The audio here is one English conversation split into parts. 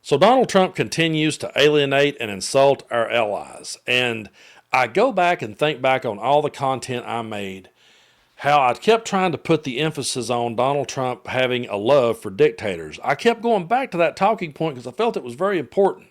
So Donald Trump continues to alienate and insult our allies. And I go back and think back on all the content I made, how I kept trying to put the emphasis on Donald Trump having a love for dictators. I kept going back to that talking point because I felt it was very important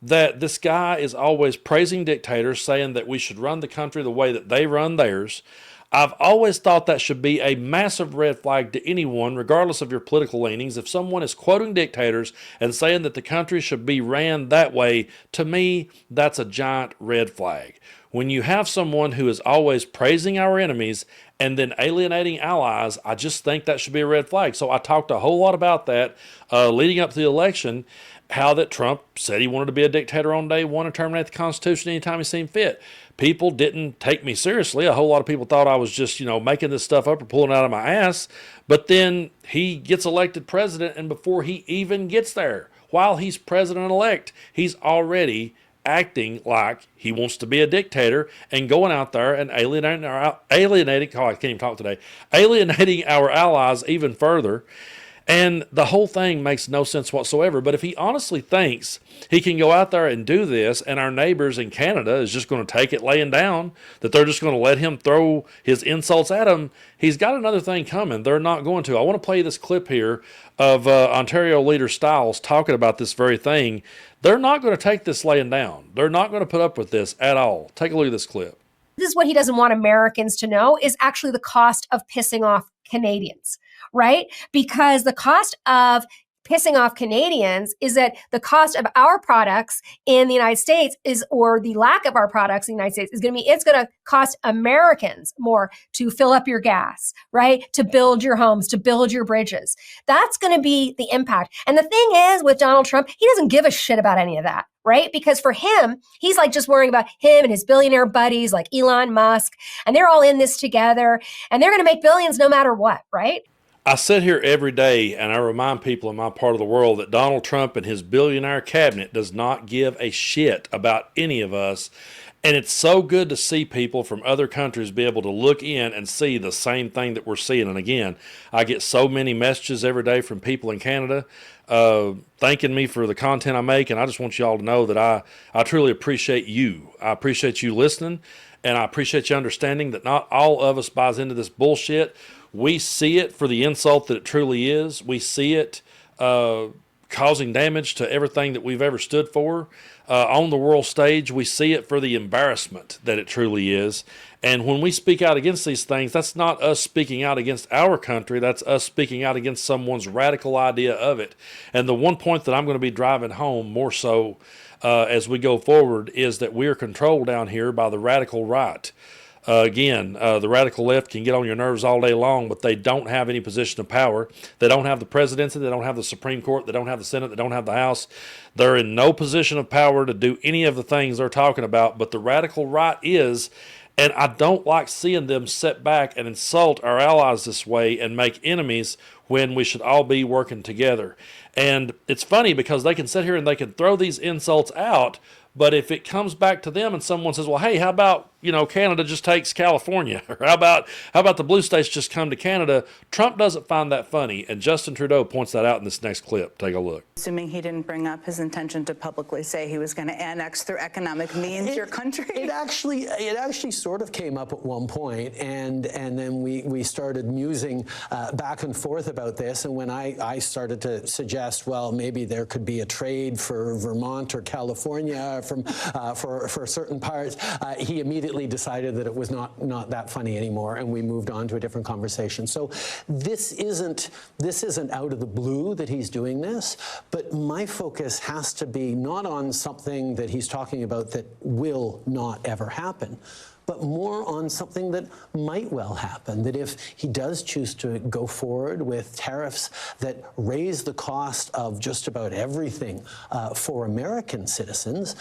that this guy is always praising dictators, saying that we should run the country the way that they run theirs. I've always thought that should be a massive red flag to anyone, regardless of your political leanings. If someone is quoting dictators and saying that the country should be ran that way, to me, that's a giant red flag. When you have someone who is always praising our enemies and then alienating allies, I just think that should be a red flag. So I talked a whole lot about that leading up to the election, how that Trump said he wanted to be a dictator on day one and terminate the Constitution anytime he seemed fit. People didn't take me seriously. A whole lot of people thought I was just, making this stuff up or pulling it out of my ass. But then he gets elected president, and before he even gets there, while he's president-elect, he's already acting like he wants to be a dictator and going out there and alienating, I can't even talk today, alienating our allies even further. And the whole thing makes no sense whatsoever. But if he honestly thinks he can go out there and do this, and our neighbors in Canada is just going to take it laying down, that they're just going to let him throw his insults at him, he's got another thing coming. They're not going to. I want to play this clip here of Ontario Leader Stiles talking about this very thing. They're not going to take this laying down. They're not going to put up with this at all. Take a look at this clip. This is what he doesn't want Americans to know is actually the cost of pissing off Canadians, right? Because the cost of pissing off Canadians is that the cost of our products in the United States or the lack of our products in the United States it's going to cost Americans more to fill up your gas, right? To build your homes, to build your bridges. That's going to be the impact. And the thing is with Donald Trump, he doesn't give a shit about any of that, right? Because for him, he's like just worrying about him and his billionaire buddies like Elon Musk, and they're all in this together, and they're going to make billions no matter what, right? I sit here every day and I remind people in my part of the world that Donald Trump and his billionaire cabinet does not give a shit about any of us. And it's so good to see people from other countries be able to look in and see the same thing that we're seeing. And again, I get so many messages every day from people in Canada thanking me for the content I make. And I just want you all to know that I truly appreciate you. I appreciate you listening, and I appreciate you understanding that not all of us buys into this bullshit. We see it for the insult that it truly is. We see it causing damage to everything that we've ever stood for on the world stage. We see it for the embarrassment that it truly is. And when we speak out against these things, that's not us speaking out against our country. That's us speaking out against someone's radical idea of it. And the one point that I'm going to be driving home more so as we go forward is that we're controlled down here by the radical right. The radical left can get on your nerves all day long, but they don't have any position of power. They don't have the presidency. They don't have the Supreme Court. They don't have the Senate. They don't have the House. They're in no position of power to do any of the things they're talking about, but the radical right is. And I don't like seeing them sit back and insult our allies this way and make enemies when we should all be working together. And it's funny because they can sit here and they can throw these insults out, but if it comes back to them and someone says, well, hey, how about, Canada just takes California? Or how about the blue states just come to Canada? Trump doesn't find that funny. And Justin Trudeau points that out in this next clip. Take a look. Assuming he didn't bring up his intention to publicly say he was going to annex through economic means your country. It actually sort of came up at one point, and then we started musing back and forth about this. And when I started to suggest, well, maybe there could be a trade for Vermont or California for certain parts, he immediately decided that it was not that funny anymore, and we moved on to a different conversation. So this isn't out of the blue that he's doing this, but my focus has to be not on something that he's talking about that will not ever happen, but more on something that might well happen, that if he does choose to go forward with tariffs that raise the cost of just about everything for American citizens,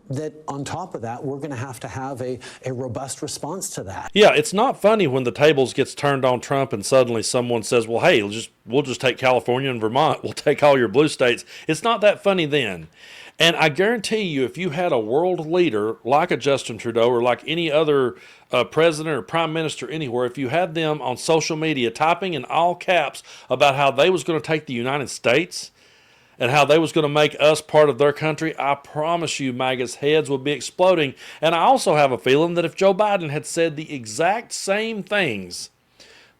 that on top of that, we're going to have a robust response to that. Yeah, it's not funny when the tables gets turned on Trump and suddenly someone says, well, hey, we'll just take California and Vermont. We'll take all your blue states. It's not that funny then. And I guarantee you, if you had a world leader like a Justin Trudeau or like any other president or prime minister anywhere, if you had them on social media typing in all caps about how they was going to take the United States, and how they was going to make us part of their country, I promise you MAGA's heads would be exploding. And I also have a feeling that if Joe Biden had said the exact same things,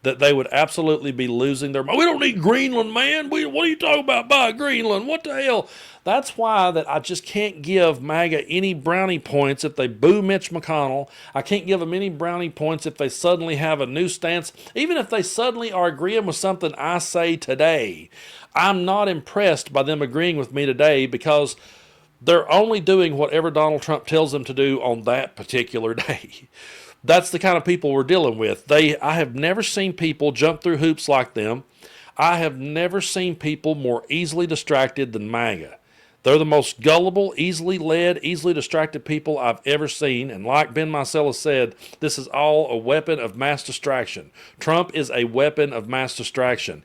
that they would absolutely be losing their mind. We don't need Greenland, man. What are you talking about by Greenland? What the hell? That's why that I just can't give MAGA any brownie points if they boo Mitch McConnell. I can't give them any brownie points if they suddenly have a new stance. Even if they suddenly are agreeing with something I say today, I'm not impressed by them agreeing with me today because they're only doing whatever Donald Trump tells them to do on that particular day. That's the kind of people we're dealing with. I have never seen people jump through hoops like them. I have never seen people more easily distracted than MAGA. They're the most gullible, easily led, easily distracted people I've ever seen. And like Ben Meiselas said, this is all a weapon of mass distraction. Trump is a weapon of mass distraction.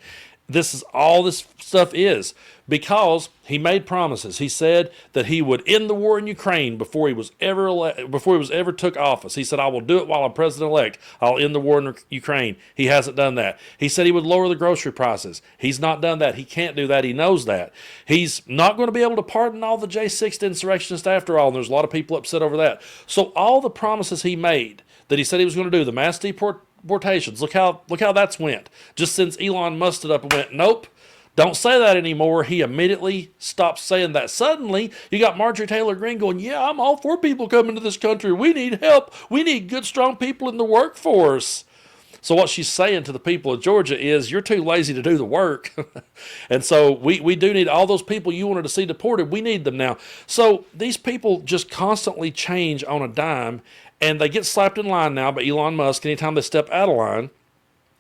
This is all this stuff is because he made promises. He said that he would end the war in Ukraine before he was ever took office. He said, "I will do it while I'm president-elect. I'll end the war in Ukraine." He hasn't done that. He said he would lower the grocery prices. He's not done that. He can't do that. He knows that. He's not going to be able to pardon all the J6 insurrectionists after all, and there's a lot of people upset over that. So all the promises he made that he said he was going to do, the mass deportations, look how that's went. Just since Elon Musk stood up and went, nope, don't say that anymore, he immediately stopped saying that. Suddenly, you got Marjorie Taylor Greene going, yeah, I'm all for people coming to this country. We need help. We need good, strong people in the workforce. So what she's saying to the people of Georgia is, you're too lazy to do the work. And so we do need all those people you wanted to see deported. We need them now. So these people just constantly change on a dime, and they get slapped in line now by Elon Musk anytime they step out of line.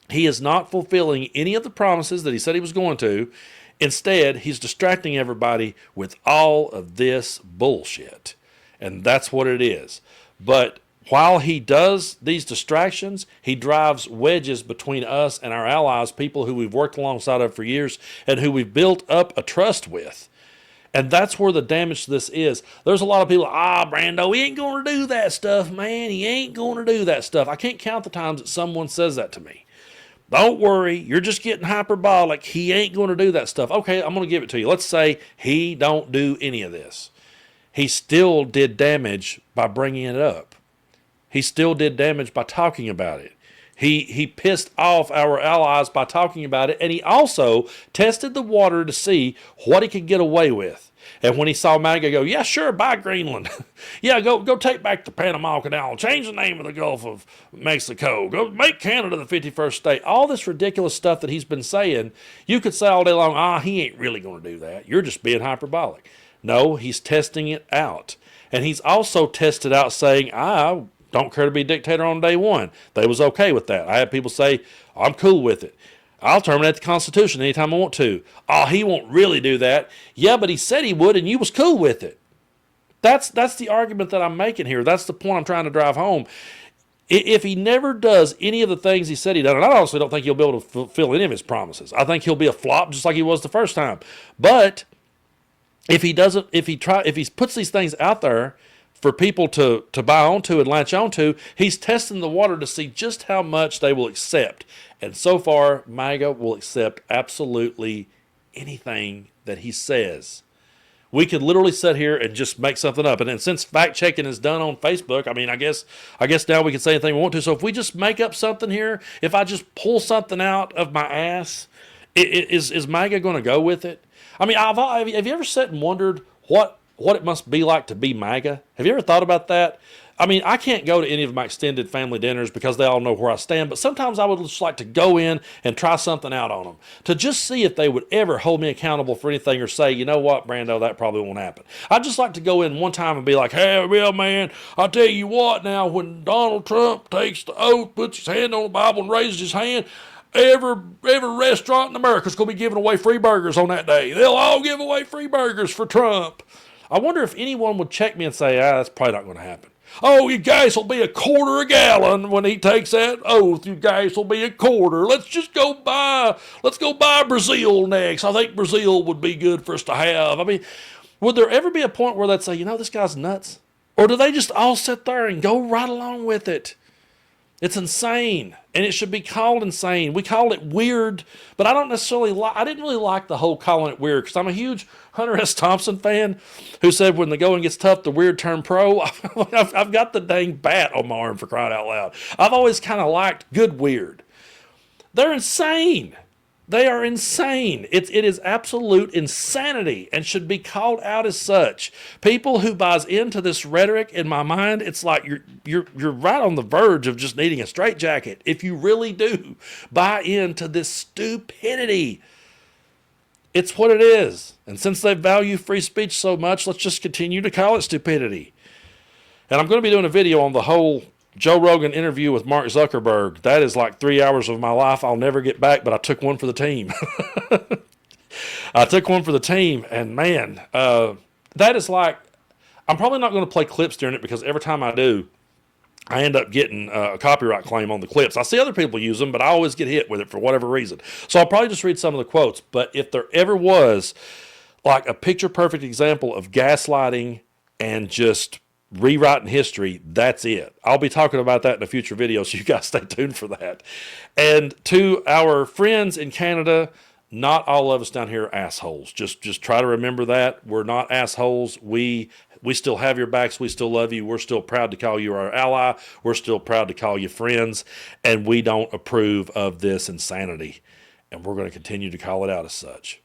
He is not fulfilling any of the promises that he said he was going to. Instead, he's distracting everybody with all of this bullshit. And that's what it is. But while he does these distractions, he drives wedges between us and our allies, people who we've worked alongside of for years and who we've built up a trust with. And that's where the damage to this is. There's a lot of people, Brando, he ain't going to do that stuff, man. He ain't going to do that stuff. I can't count the times that someone says that to me. Don't worry, you're just getting hyperbolic. He ain't going to do that stuff. Okay, I'm going to give it to you. Let's say he don't do any of this. He still did damage by bringing it up. He still did damage by talking about it. He pissed off our allies by talking about it, and he also tested the water to see what he could get away with. And when he saw MAGA go, yeah, sure, buy Greenland. Yeah, go take back the Panama Canal. Change the name of the Gulf of Mexico. Go make Canada the 51st state. All this ridiculous stuff that he's been saying, you could say all day long, he ain't really going to do that. You're just being hyperbolic. No, he's testing it out. And he's also tested out saying, I don't care to be dictator on day one. They was okay with that. I had people say, I'm cool with it. I'll terminate the Constitution anytime I want to. He won't really do that. Yeah, but he said he would, and you was cool with it. That's the argument that I'm making here. That's the point I'm trying to drive home. If he never does any of the things he said he done, and I honestly don't think he'll be able to fulfill any of his promises. I think he'll be a flop just like he was the first time. But if he puts these things out there for people to buy onto and latch onto, he's testing the water to see just how much they will accept. And so far, MAGA will accept absolutely anything that he says. We could literally sit here and just make something up. And since fact checking is done on Facebook, I guess now we can say anything we want to. So if we just make up something here, if I just pull something out of my ass, is MAGA going to go with it? Have you ever sat and wondered what it must be like to be MAGA? Have you ever thought about that? I can't go to any of my extended family dinners because they all know where I stand, but sometimes I would just like to go in and try something out on them to just see if they would ever hold me accountable for anything or say, you know what, Brando, that probably won't happen. I'd just like to go in one time and be like, hey, real man, I'll tell you what now, when Donald Trump takes the oath, puts his hand on the Bible and raises his hand, every restaurant in America is going to be giving away free burgers on that day. They'll all give away free burgers for Trump. I wonder if anyone would check me and say, that's probably not going to happen. Oh, you guys will be $0.25 a gallon when he takes that oath. You guys will be $0.25. Let's go buy Brazil next. I think Brazil would be good for us to have. Would there ever be a point where they'd say, this guy's nuts? Or do they just all sit there and go right along with it? It's insane, and it should be called insane. We call it weird, but I don't necessarily like. I didn't really like the whole calling it weird because I'm a huge Hunter S. Thompson fan, who said when the going gets tough, the weird turn pro. I've got the dang bat on my arm, for crying out loud. I've always kind of liked good weird. They're insane. They are insane. It is absolute insanity and should be called out as such. People who buys into this rhetoric, in my mind, it's like you're right on the verge of just needing a straitjacket if you really do buy into this stupidity. It's what it is. And since they value free speech so much, let's just continue to call it stupidity. And I'm going to be doing a video on the whole Joe Rogan interview with Mark Zuckerberg. That is like 3 hours of my life I'll never get back, but I took one for the team. I took one for the team, and man, that is like, I'm probably not going to play clips during it because every time I do, I end up getting a copyright claim on the clips. I see other people use them, but I always get hit with it for whatever reason. So I'll probably just read some of the quotes. But if there ever was like a picture-perfect example of gaslighting and just rewriting history, that's it. I'll be talking about that in a future video, so you guys stay tuned for that. And to our friends in Canada, not all of us down here are assholes. Just try to remember that. We're not assholes. We still have your backs. We still love you. We're still proud to call you our ally. We're still proud to call you friends. And we don't approve of this insanity. And we're going to continue to call it out as such.